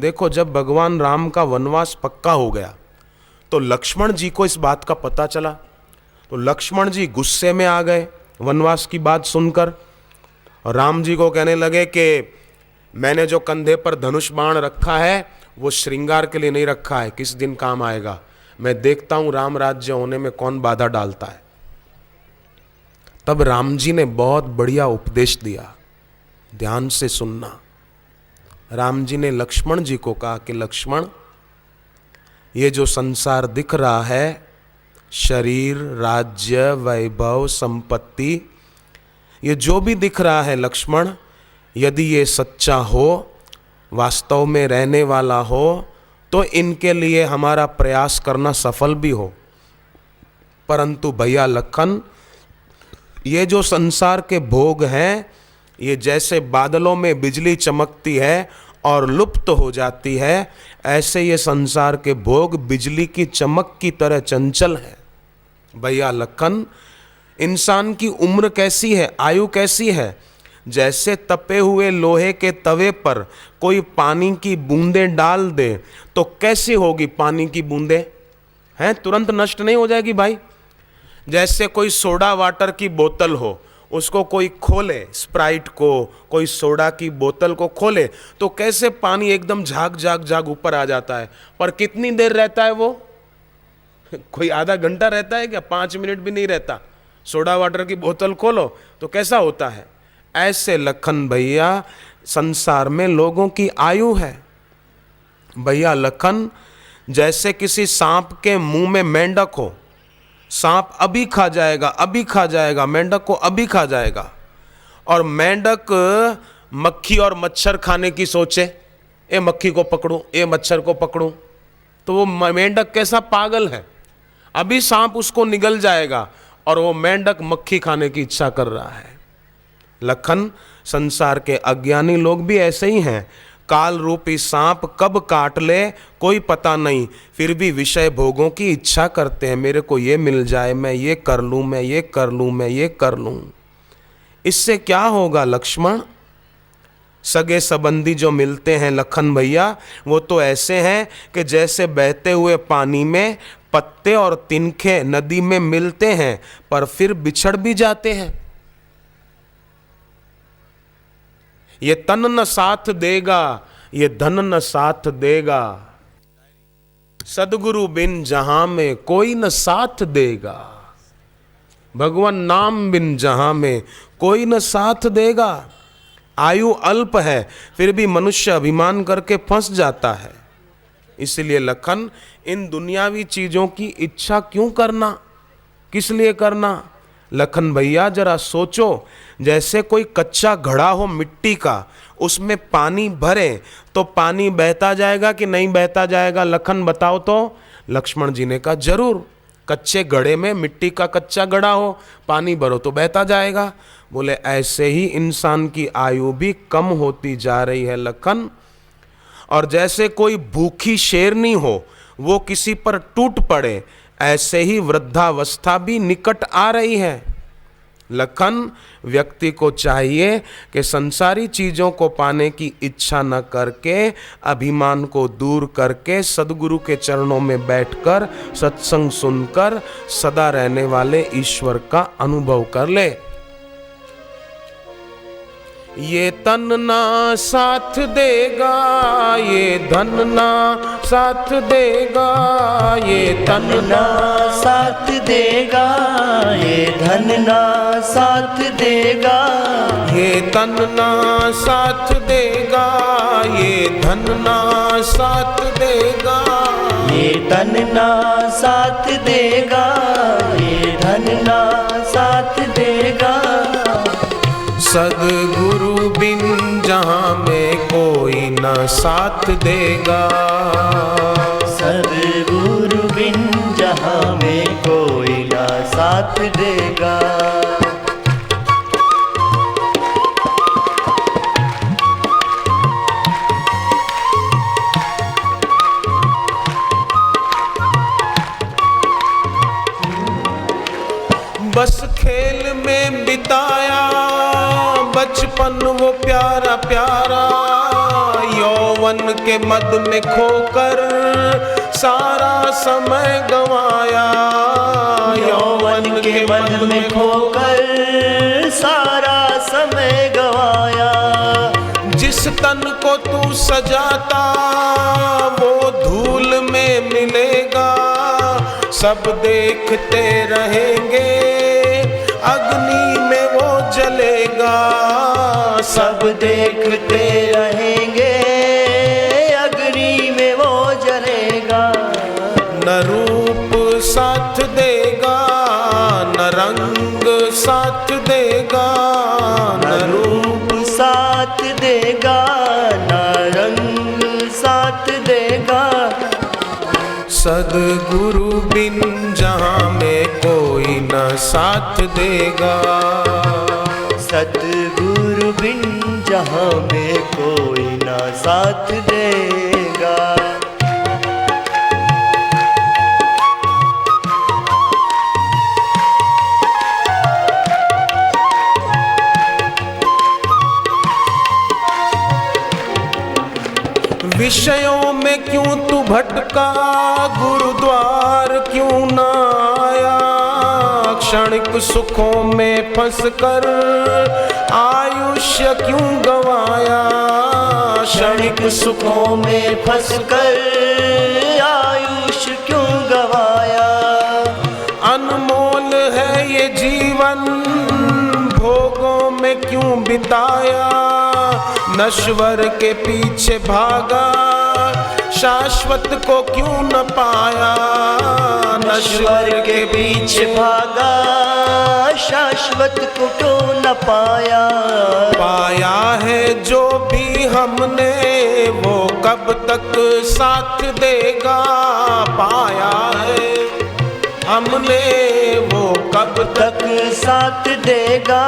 देखो जब भगवान राम का वनवास पक्का हो गया तो लक्ष्मण जी को इस बात का पता चला, तो लक्ष्मण जी गुस्से में आ गए वनवास की बात सुनकर। राम जी को कहने लगे कि मैंने जो कंधे पर धनुष बाण रखा है वो श्रृंगार के लिए नहीं रखा है, किस दिन काम आएगा, मैं देखता हूं राम राज्य होने में कौन बाधा डालता है। तब राम जी ने बहुत बढ़िया उपदेश दिया, ध्यान से सुनना। राम जी ने लक्ष्मण जी को कहा कि लक्ष्मण, ये जो संसार दिख रहा है, शरीर, राज्य, वैभव, संपत्ति, ये जो भी दिख रहा है लक्ष्मण, यदि ये सच्चा हो, वास्तव में रहने वाला हो, तो इनके लिए हमारा प्रयास करना सफल भी हो। परंतु भैया लखन, ये जो संसार के भोग हैं, ये जैसे बादलों में बिजली चमकती है और लुप्त हो जाती है, ऐसे ये संसार के भोग बिजली की चमक की तरह चंचल है। भैया लखन, इंसान की उम्र कैसी है, आयु कैसी है, जैसे तपे हुए लोहे के तवे पर कोई पानी की बूंदें डाल दे तो कैसी होगी पानी की बूंदें, हैं, तुरंत नष्ट नहीं हो जाएगी भाई। जैसे कोई सोडा वाटर की बोतल हो, उसको कोई खोले, स्प्राइट को, कोई सोडा की बोतल को खोले तो कैसे पानी एकदम झाग झाग झाग ऊपर आ जाता है, पर कितनी देर रहता है वो? कोई आधा घंटा रहता है क्या? 5 मिनट भी नहीं रहता। सोडा वाटर की बोतल खोलो तो कैसा होता है। ऐसे लखन भैया संसार में लोगों की आयु है। भैया लखन, जैसे किसी सांप के मुंह में मेंढक हो, सांप अभी खा जाएगा, अभी खा जाएगा, मेंढक को अभी खा जाएगा, और मेंढक मक्खी और मच्छर खाने की सोचे, ए मक्खी को पकड़ूं, ए मच्छर को पकड़ूं, तो वो मेंढक कैसा पागल है, अभी सांप उसको निगल जाएगा और वो मेंढक मक्खी खाने की इच्छा कर रहा है। लखन, संसार के अज्ञानी लोग भी ऐसे ही हैं, काल रूपी सांप कब काट ले कोई पता नहीं, फिर भी विषय भोगों की इच्छा करते हैं, मेरे को ये मिल जाए, मैं ये कर लूं, मैं ये कर लूं, मैं ये कर लूं। इससे क्या होगा लक्ष्मण? सगे संबंधी जो मिलते हैं लखन भैया, वो तो ऐसे हैं कि जैसे बहते हुए पानी में पत्ते और तिनके नदी में मिलते हैं पर फिर बिछड़ भी जाते हैं। ये तन न साथ देगा, ये धन न साथ देगा, सदगुरु बिन जहां में कोई न साथ देगा, भगवान नाम बिन जहां में कोई न साथ देगा। आयु अल्प है फिर भी मनुष्य अभिमान करके फंस जाता है। इसलिए लखन, इन दुनियावी चीजों की इच्छा क्यों करना, किस लिए करना? लखन भैया जरा सोचो, जैसे कोई कच्चा घड़ा हो मिट्टी का, उसमें पानी भरे तो पानी बहता जाएगा कि नहीं बहता जाएगा? लखन बताओ तो। लक्ष्मण जी ने कहा जरूर, कच्चे घड़े में, मिट्टी का कच्चा घड़ा हो, पानी भरो तो बहता जाएगा। बोले ऐसे ही इंसान की आयु भी कम होती जा रही है लखन, और जैसे कोई भूखी शेरनी हो वो किसी पर टूट पड़े, ऐसे ही वृद्धावस्था भी निकट आ रही है। लखन, व्यक्ति को चाहिए कि संसारी चीजों को पाने की इच्छा न करके, अभिमान को दूर करके, सद्गुरु के चरणों में बैठकर सत्संग सुनकर सदा रहने वाले ईश्वर का अनुभव कर ले। ये तन ना साथ देगा, ये धन ना साथ देगा, ये तन ना साथ देगा, ये धन ना साथ देगा, ये तन ना साथ देगा, ये धन ना साथ देगा, ये तन ना साथ देगा, ये धन ना साथ देगा। सद्गुरु बिन जहां में कोई न साथ देगा, सद्गुरु बिन जहां में कोई न साथ देगा। बस खेल में बिताया बचपन वो प्यारा प्यारा, यौवन यौवन के मद में खोकर सारा समय गंवाया, यौवन के मद में खोकर सारा समय गंवाया। जिस तन को तू सजाता वो धूल में मिलेगा, सब देखते रहेंगे अग्नि में वो जलेगा, सब देखते रहेंगे अग्नि में वो जलेगा। न रूप साथ देगा न रंग साथ देगा, न रूप साथ देगा न रंग साथ देगा। सद्गुरु बिन जहाँ में कोई न साथ देगा, सतगुरु बिन जहाँ में कोई ना साथ देगा। विषयों में क्यों तू भटका, गुरुद्वार क्यों न आया, क्षणिक सुखों में फंसकर आयुष्य क्यों गंवाया, क्षणिक सुखों में फंसकर आयुष्य क्यों गंवाया। अनमोल है ये जीवन भोगों में क्यों बिताया, नश्वर के पीछे भागा शाश्वत को क्यों न पाया, नश्वर के पीछे भागा शाश्वत को क्यों न पाया। पाया है जो भी हमने वो कब तक साथ देगा, पाया है हमने वो कब तक साथ देगा।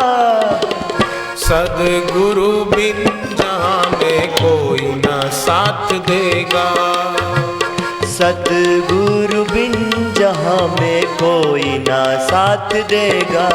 सद्गुरु बिन जहाँ में कोई न साथ देगा, सतगुरु बिन जहाँ में कोई ना साथ देगा।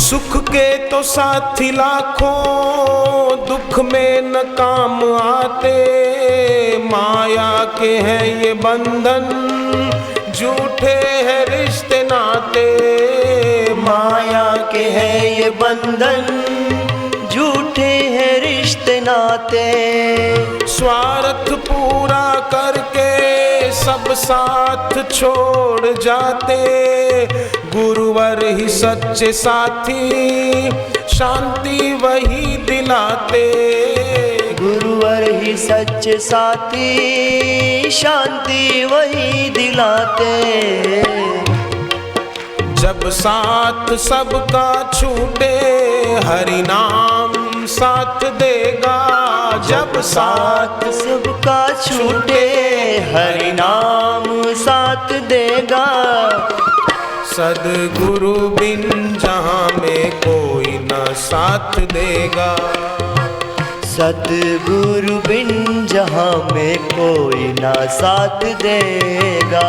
सुख के तो साथी लाखों दुख में न काम आते, माया के हैं ये बंधन झूठे हैं रिश्ते नाते, माया के हैं ये बंधन झूठे हैं रिश्ते नाते। स्वार्थ पूरा करके सब साथ छोड़ जाते, गुरुवर ही सच्चे साथी शांति वही दिलाते, गुरुवर ही सच्चे साथी शांति वही दिलाते। जब साथ सबका छूटे हरि नाम साथ देगा, जब साथ सबका छूटे हरि नाम साथ देगा। सद्गुरु बिन जहाँ में कोई न साथ देगा, सतगुरु बिन जहाँ में कोई ना साथ देगा।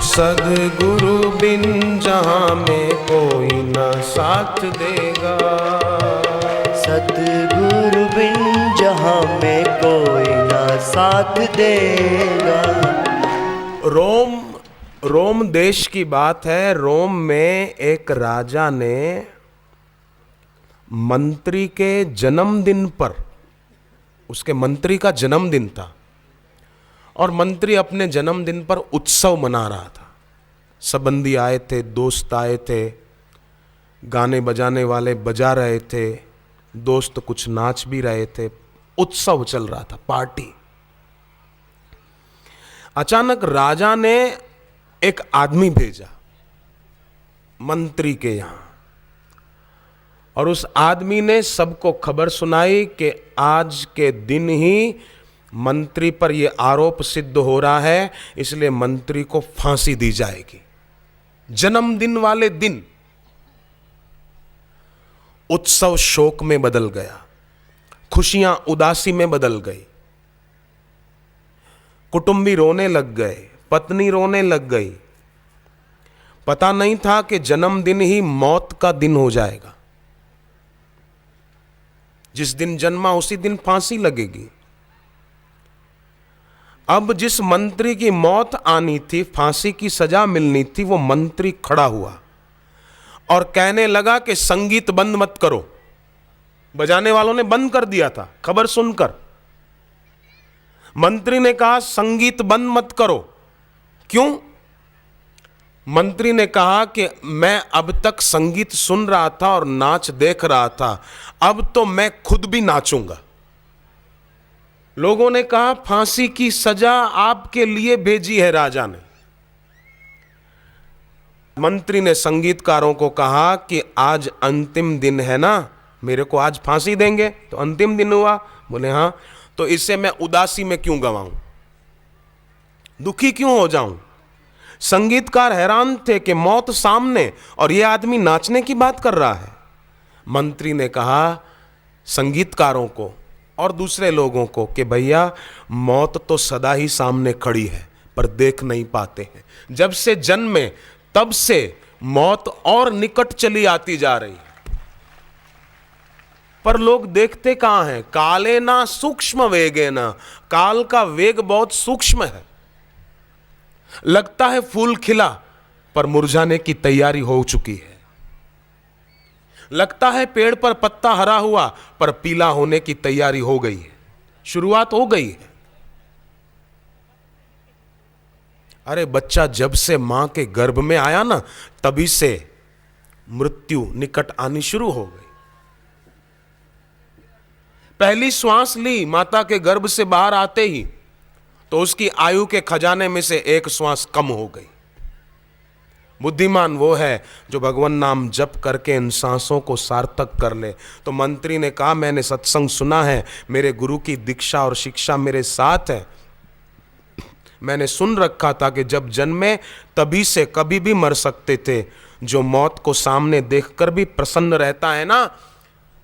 सद्गुरु बिन जहाँ में कोई न साथ देगा, सतगुरु बिन जहाँ में कोई ना साथ देगा। रोम देश की बात है। रोम में एक राजा ने मंत्री के जन्मदिन पर, उसके मंत्री का जन्मदिन था और मंत्री अपने जन्मदिन पर उत्सव मना रहा था। संबंधी आए थे, दोस्त आए थे, गाने बजाने वाले बजा रहे थे, दोस्त कुछ नाच भी रहे थे, उत्सव चल रहा था, पार्टी। अचानक राजा ने एक आदमी भेजा मंत्री के यहां और उस आदमी ने सबको खबर सुनाई कि आज के दिन ही मंत्री पर यह आरोप सिद्ध हो रहा है, इसलिए मंत्री को फांसी दी जाएगी। जन्मदिन वाले दिन उत्सव शोक में बदल गया, खुशियां उदासी में बदल गई, कुटुंबी रोने लग गए, पत्नी रोने लग गई। पता नहीं था कि जन्मदिन ही मौत का दिन हो जाएगा। जिस दिन जन्मा उसी दिन फांसी लगेगी। अब जिस मंत्री की मौत आनी थी, फांसी की सजा मिलनी थी, वो मंत्री खड़ा हुआ और कहने लगा कि संगीत बंद मत करो। बजाने वालों ने बंद कर दिया था खबर सुनकर। मंत्री ने कहा संगीत बंद मत करो। क्यों? मंत्री ने कहा कि मैं अब तक संगीत सुन रहा था और नाच देख रहा था, अब तो मैं खुद भी नाचूंगा। लोगों ने कहा फांसी की सजा आपके लिए भेजी है राजा ने। मंत्री ने संगीतकारों को कहा कि आज अंतिम दिन है ना, मेरे को आज फांसी देंगे? तो अंतिम दिन हुआ। बोले हां। तो इसे मैं उदासी में क्यों गवाऊं, दुखी क्यों हो जाऊं? संगीतकार हैरान थे कि मौत सामने और यह आदमी नाचने की बात कर रहा है। मंत्री ने कहा संगीतकारों को और दूसरे लोगों को कि भैया मौत तो सदा ही सामने खड़ी है, पर देख नहीं पाते हैं। जब से जन्मे तब से मौत और निकट चली आती जा रही है, पर लोग देखते कहां हैं? काले ना सूक्ष्म वेगे ना, काल का वेग बहुत सूक्ष्म है। लगता है फूल खिला पर मुरझाने की तैयारी हो चुकी है। लगता है पेड़ पर पत्ता हरा हुआ पर पीला होने की तैयारी हो गई है, शुरुआत हो गई है। अरे बच्चा जब से मां के गर्भ में आया ना, तभी से मृत्यु निकट आनी शुरू हो गई। पहली श्वास ली माता के गर्भ से बाहर आते ही तो उसकी आयु के खजाने में से एक श्वास कम हो गई। बुद्धिमान वो है जो भगवान नाम जप करके इन सांसों को सार्थक कर ले। तो मंत्री ने कहा मैंने सत्संग सुना है, मेरे गुरु की दीक्षा और शिक्षा मेरे साथ है। मैंने सुन रखा था कि जब जन्मे तभी से कभी भी मर सकते थे। जो मौत को सामने देखकर भी प्रसन्न रहता है ना,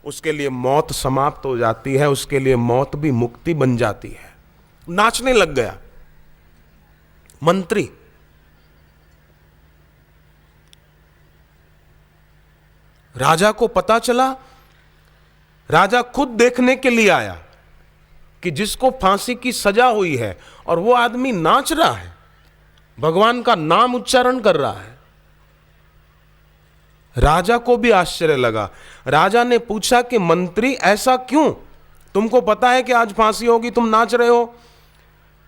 उसके लिए मौत समाप्त हो जाती है, उसके लिए मौत भी मुक्ति बन जाती है। नाचने लग गया मंत्री। राजा को पता चला, राजा खुद देखने के लिए आया कि जिसको फांसी की सजा हुई है और वो आदमी नाच रहा है, भगवान का नाम उच्चारण कर रहा है। राजा को भी आश्चर्य लगा। राजा ने पूछा कि मंत्री ऐसा क्यों? तुमको पता है कि आज फांसी होगी, तुम नाच रहे हो?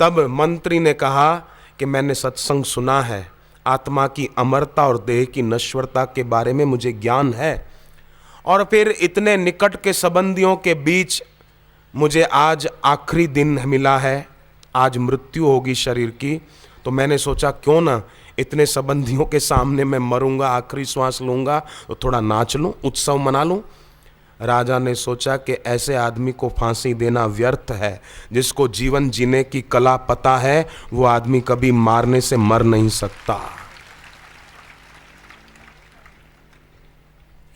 तब मंत्री ने कहा कि मैंने सत्संग सुना है, आत्मा की अमरता और देह की नश्वरता के बारे में मुझे ज्ञान है, और फिर इतने निकट के संबंधियों के बीच मुझे आज आखिरी दिन मिला है, आज मृत्यु होगी शरीर की। तो मैंने सोचा क्यों ना इतने संबंधियों के सामने मैं मरूंगा, आखिरी श्वास लूंगा तो थोड़ा नाच लूं, उत्सव मना लूं। राजा ने सोचा कि ऐसे आदमी को फांसी देना व्यर्थ है। जिसको जीवन जीने की कला पता है वो आदमी कभी मारने से मर नहीं सकता।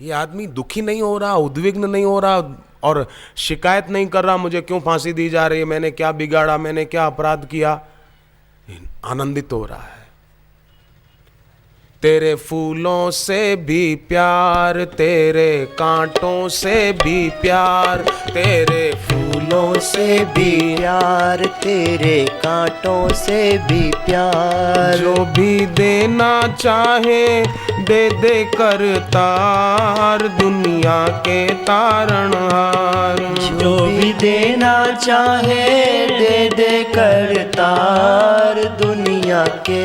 ये आदमी दुखी नहीं हो रहा, उद्विग्न नहीं हो रहा और शिकायत नहीं कर रहा मुझे क्यों फांसी दी जा रही है, मैंने क्या बिगाड़ा, मैंने क्या अपराध किया। आनंदित हो रहा है। तेरे फूलों से भी प्यार, तेरे कांटों से भी प्यार, तेरे फूलों से भी प्यार, तेरे कांटों से भी प्यार। जो भी देना चाहे दे दे कर तार, दुनिया के तारणहार। जो भी देना चाहे दे दे कर तार, दुनिया के।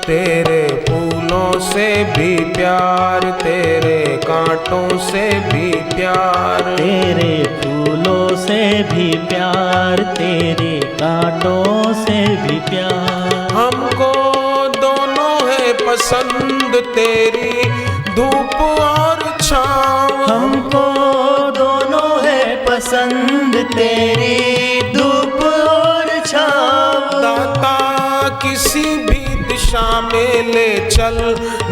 तेरे फूलों से भी प्यार, तेरे कांटों से भी प्यार, तेरे फूलों से भी प्यार, तेरे कांटों से भी प्यार। हमको दोनों है पसंद, तेरी धूप और छाँव। हमको दोनों है पसंद, पसंद तेरी धूप और छाँव। दाता किसी भी दिशा में ले चल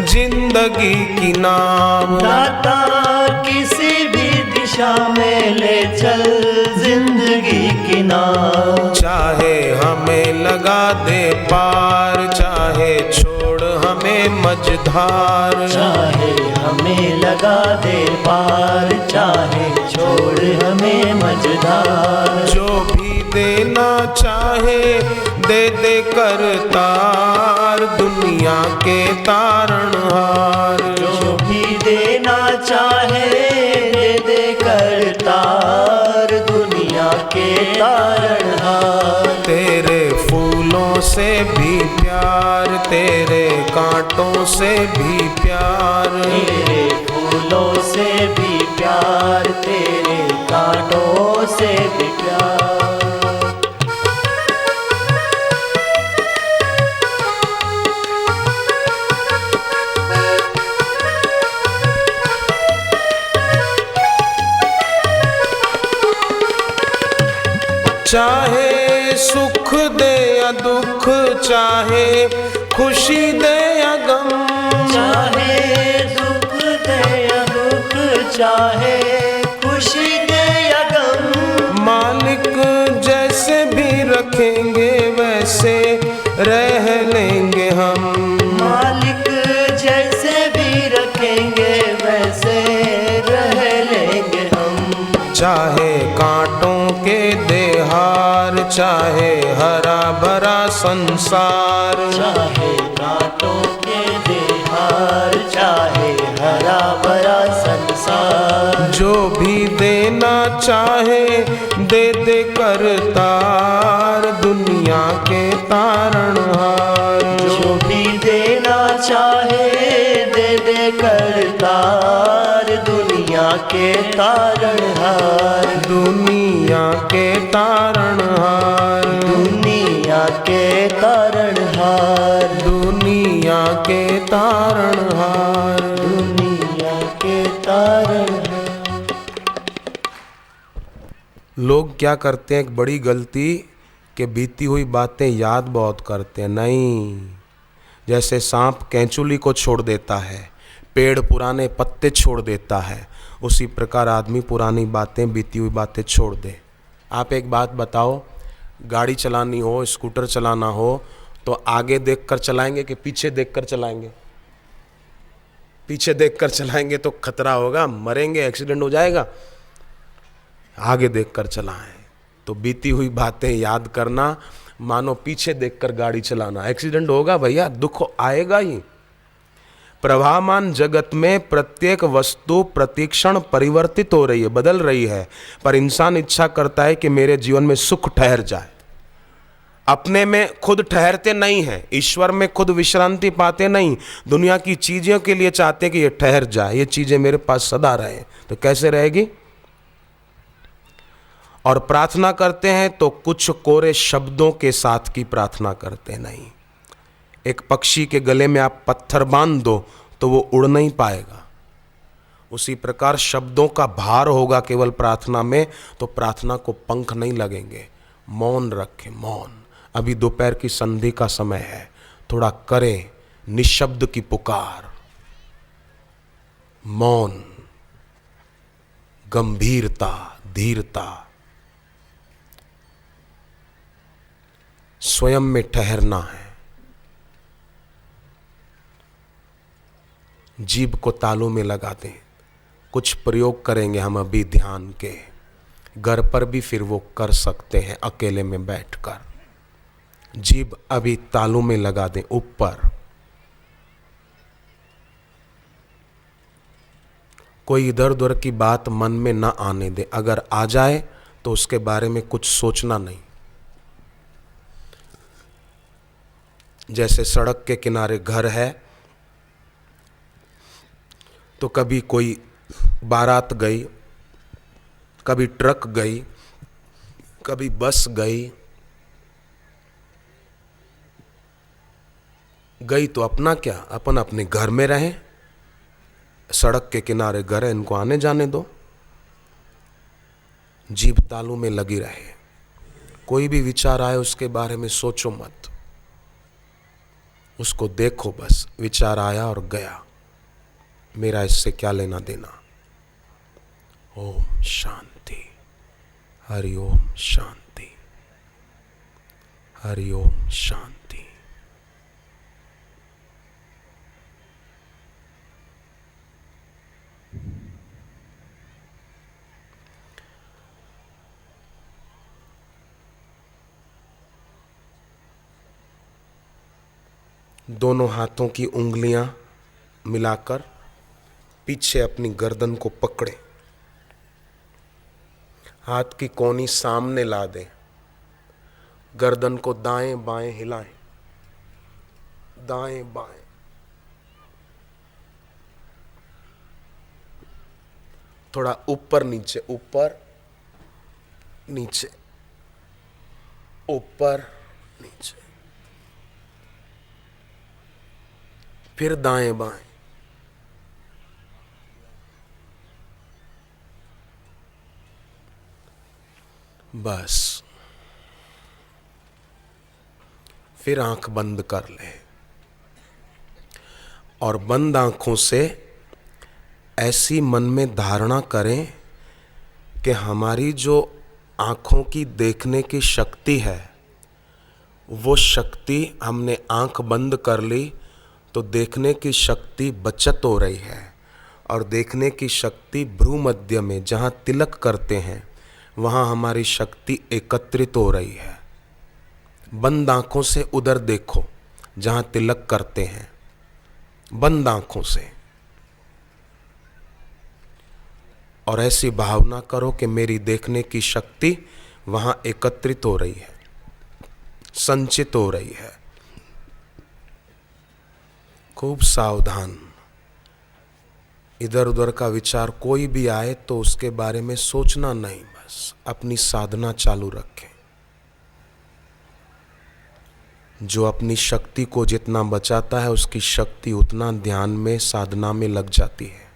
जिंदगी की नाव। दाता किसी भी दिशा में ले चल जिंदगी की नाव। चाहे हमें लगा दे पार, चाहे छोड़ हमें मझधार। चाहे हमें लगा दे पार, चाहे छोड़ हमें मझधार। जो भी देना चाहे दे दे करतार, दुनिया के तारणहार। जो भी देना चाहे दे दे करतार, दुनिया के तारणहार। तेरे फूलों से भी प्यार, तेरे कांटों से भी प्यार। तेरे फूलों से भी प्यार, तेरे कांटों से भी प्यार। चाहे सुख दे या दुख, चाहे खुशी दे या गम। चाहे सुख दे या दुख, चाहे खुशी दे या गम। मालिक जैसे भी रखेंगे वैसे रह लेंगे हम। मालिक जैसे भी रखेंगे वैसे रह लेंगे हम। चाहे कांटों के देहार, चाहे हरा भरा संसार। चाहे कांटों के देहार, चाहे हरा भरा संसार। जो भी देना चाहे दे दे करतार, दुनिया के तारणहार। जो भी देना चाहे दे दे करतार, दुनिया के तारणहार। दुनिया के तारणहार। दुनिया के तारणहार। दुनिया के तारणहार। दुनिया के तारणहार। लोग क्या करते हैं, एक बड़ी गलती कि बीती हुई बातें याद बहुत करते हैं। नहीं, जैसे सांप कैंचुली को छोड़ देता है, पेड़ पुराने पत्ते छोड़ देता है, उसी प्रकार आदमी पुरानी बातें, बीती हुई बातें छोड़ दे। आप एक बात बताओ, गाड़ी चलानी हो, स्कूटर चलाना हो तो आगे देखकर चलाएंगे कि पीछे देखकर चलाएंगे? पीछे देखकर चलाएंगे तो खतरा होगा, मरेंगे, एक्सीडेंट हो जाएगा। आगे देखकर चलाएं। तो बीती हुई बातें याद करना मानो पीछे देखकर गाड़ी चलाना। एक्सीडेंट होगा भैया, दुख आएगा ही। प्रवाहमान जगत में प्रत्येक वस्तु प्रतिक्षण परिवर्तित हो रही है, बदल रही है, पर इंसान इच्छा करता है कि मेरे जीवन में सुख ठहर जाए। अपने में खुद ठहरते नहीं हैं, ईश्वर में खुद विश्रांति पाते नहीं, दुनिया की चीज़ों के लिए चाहते हैं कि ये ठहर जाए, ये चीज़ें मेरे पास सदा रहे। तो कैसे रहेगी? और प्रार्थना करते हैं तो कुछ कोरे शब्दों के साथ की प्रार्थना करते नहीं। एक पक्षी के गले में आप पत्थर बांध दो तो वो उड़ नहीं पाएगा। उसी प्रकार शब्दों का भार होगा केवल प्रार्थना में, तो प्रार्थना को पंख नहीं लगेंगे। मौन रखें, मौन। अभी दोपहर की संधि का समय है, थोड़ा करें निशब्द की पुकार, मौन, गंभीरता, धीरता, स्वयं में ठहरना है। जीभ को तालू में लगा दें। कुछ प्रयोग करेंगे हम अभी ध्यान के, घर पर भी फिर वो कर सकते हैं अकेले में बैठकर। जीभ अभी तालू में लगा दें ऊपर। कोई इधर उधर की बात मन में ना आने दे, अगर आ जाए तो उसके बारे में कुछ सोचना नहीं। जैसे सड़क के किनारे घर है तो कभी कोई बारात गई, कभी ट्रक गई, कभी बस गई तो अपना क्या, अपन अपने घर में रहें। सड़क के किनारे घर है, इनको आने जाने दो। जीभ तालू में लगी रहे। कोई भी विचार आए उसके बारे में सोचो मत, उसको देखो बस। विचार आया और गया, मेरा इससे क्या लेना देना। ओम शांति, हरि ओम शांति, हरि ओम शांति। दोनों हाथों की उंगलियां मिलाकर पीछे अपनी गर्दन को पकड़े, हाथ की कोनी सामने ला दें, गर्दन को दाएं बाएं हिलाएं, दाएं बाएं। थोड़ा ऊपर नीचे, ऊपर नीचे, ऊपर नीचे, फिर दाएं बाएं। बस फिर आंख बंद कर ले और बंद आंखों से ऐसी मन में धारणा करें कि हमारी जो आंखों की देखने की शक्ति है, वो शक्ति हमने आंख बंद कर ली तो देखने की शक्ति बचत हो रही है, और देखने की शक्ति भ्रू मध्य में जहाँ तिलक करते हैं वहाँ हमारी शक्ति एकत्रित हो रही है। बंद आंखों से उधर देखो जहाँ तिलक करते हैं, बंद आंखों से, और ऐसी भावना करो कि मेरी देखने की शक्ति वहां एकत्रित हो रही है, संचित हो रही है। खूब सावधान, इधर उधर का विचार कोई भी आए तो उसके बारे में सोचना नहीं, बस अपनी साधना चालू रखें। जो अपनी शक्ति को जितना बचाता है उसकी शक्ति उतना ध्यान में, साधना में लग जाती है।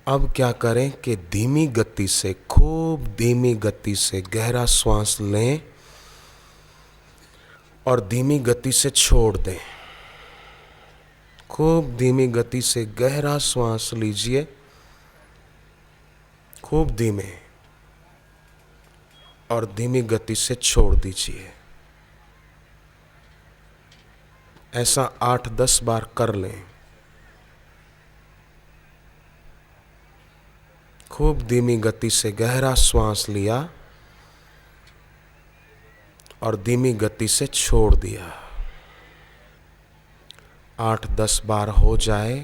अब क्या करें कि धीमी गति से, खूब धीमी गति से गहरा श्वास लें और धीमी गति से छोड़ दें। खूब धीमी गति से गहरा श्वास लीजिए, खूब धीमे, और धीमी गति से छोड़ दीजिए। ऐसा 8-10 बार कर लें। खूब धीमी गति से गहरा श्वास लिया और धीमी गति से छोड़ दिया। 8-10 बार हो जाए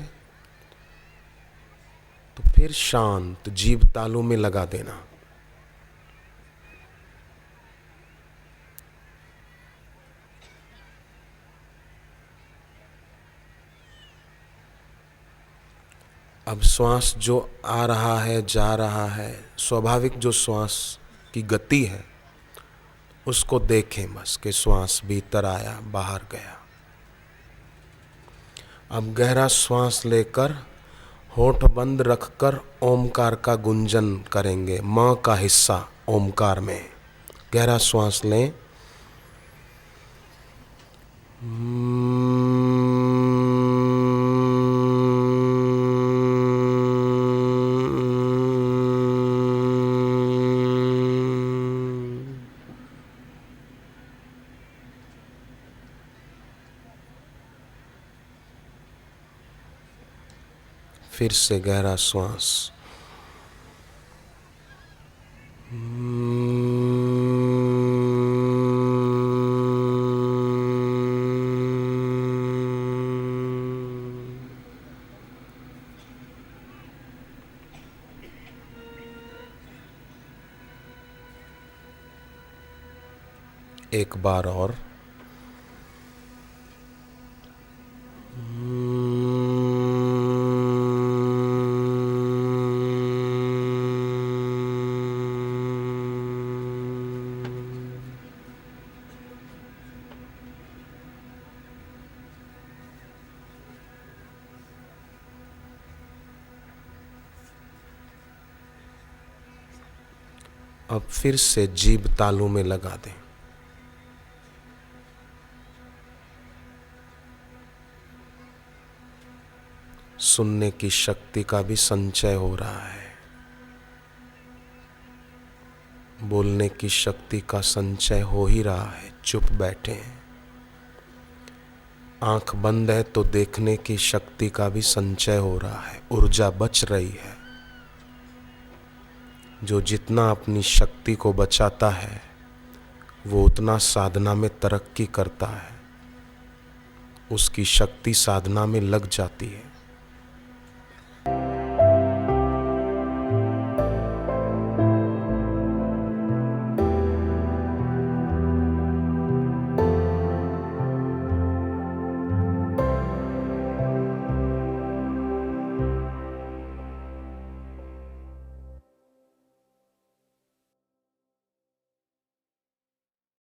तो फिर शांत जीभ तालू में लगा देना। अब श्वास जो आ रहा है, जा रहा है, स्वाभाविक जो श्वास की गति है उसको देखें बस कि श्वास भीतर आया, बाहर गया। अब गहरा श्वास लेकर होठ बंद रखकर ओमकार का गुंजन करेंगे, म का हिस्सा ओमकार में। गहरा श्वास लें, फिर से गहरा श्वास, एक बार और, अब फिर से जीभ तालू में लगा दें। सुनने की शक्ति का भी संचय हो रहा है, बोलने की शक्ति का संचय हो ही रहा है। चुप बैठे हैं, आंख बंद है तो देखने की शक्ति का भी संचय हो रहा है, ऊर्जा बच रही है। जो जितना अपनी शक्ति को बचाता है वो उतना साधना में तरक्की करता है, उसकी शक्ति साधना में लग जाती है।